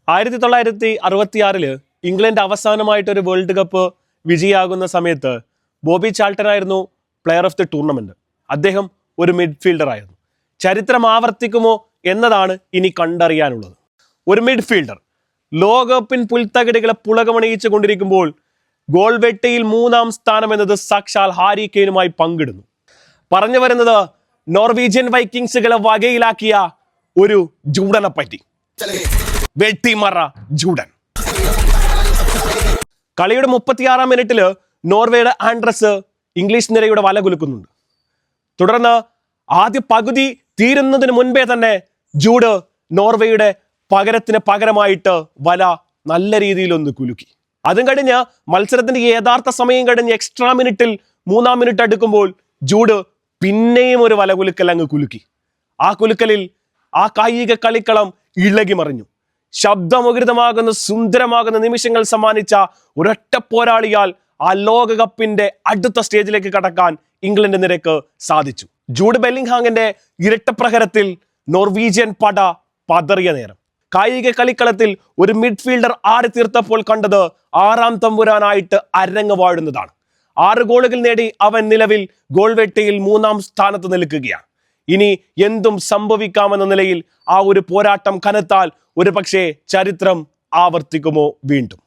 1966 England അവസാനമായിട്ടൊരു world cup വിജയാകുന്ന സമയത്ത് Bobby Charlton ആയിരുന്നു player of the tournament. അദ്ദേഹം ഒരു മിഡ്ഫീൽഡർ ആയിരുന്നു. ചരിത്രം ആവർത്തിക്കുമോ എന്നതാണ് ഇനി കണ്ടറിയാനുള്ളത്. ഒരു മിഡ്ഫീൽഡർ ലോകകപ്പിൻ പുൽത്തകിടികളെ പുളകമണിയിച്ചു കൊണ്ടിരിക്കുമ്പോൾ ഗോൾ വെട്ടയിൽ 3-ാം സ്ഥാനം എന്നത് സാക്ഷാൽ ഹാരി കെയ്നുമായി പങ്കിടുന്നു. പറഞ്ഞു വരുന്നത് നോർവീജിയൻ വൈക്കിങ്സുകളെ വകയിലാക്കിയ ഒരു ജൂഡനെ പറ്റി. വെട്ടിമറ ജൂഡൻ. കളിയുടെ 36-ാം മിനിറ്റില് നോർവേയുടെ ആൻഡ്രസ് ഇംഗ്ലീഷ് നിരയുടെ വല കുലുക്കുന്നുണ്ട്. തുടർന്ന് ആദ്യ പകുതി തീരുന്നതിന് മുൻപേ തന്നെ ജൂഡ് നോർവേയുടെ പകരമായിട്ട് വല നല്ല രീതിയിൽ ഒന്ന് കുലുക്കി. അതും കഴിഞ്ഞ് മത്സരത്തിന്റെ യഥാർത്ഥ സമയം കഴിഞ്ഞ് എക്സ്ട്രാ മിനിറ്റിൽ 3-ാം മിനിറ്റ് അടുക്കുമ്പോൾ ജൂഡ് പിന്നെയും ഒരു വല കുലുക്കൽ അങ്ങ് കുലുക്കി. ആ കുലുക്കലിൽ ആ കായിക കളിക്കളം ഇളകി മറിഞ്ഞു. ശബ്ദമുഖരിതമാകുന്ന സുന്ദരമാകുന്ന നിമിഷങ്ങൾ സമ്മാനിച്ച ഒരൊറ്റ പോരാളിയാൽ ആ ലോകകപ്പിന്റെ അടുത്ത സ്റ്റേജിലേക്ക് കടക്കാൻ ഇംഗ്ലണ്ട് നിരക്ക് സാധിച്ചു. ജൂഡ് ബെല്ലിംഗ്ഹാമിന്റെ ഇരട്ടപ്രഹരത്തിൽ നോർവീജിയൻ പട പതറിയ നേരം. കായിക കളിക്കളത്തിൽ ഒരു മിഡ്ഫീൽഡർ ആടി തീർത്തപ്പോൾ കണ്ടത് 6-ാം തമ്പുരാനായിട്ട് അരങ്ങ് വാഴുന്നതാണ്. 6 ഗോളുകൾ നേടി അവൻ നിലവിൽ ഗോൾ വെട്ടയിൽ 3-ാം സ്ഥാനത്ത് നിൽക്കുകയാണ്. ഇനി എന്തും സംഭവിക്കാമെന്ന നിലയിൽ ആ ഒരു പോരാട്ടം കനത്താൽ ഒരു പക്ഷേ ചരിത്രം ആവർത്തിക്കുമോ വീണ്ടും?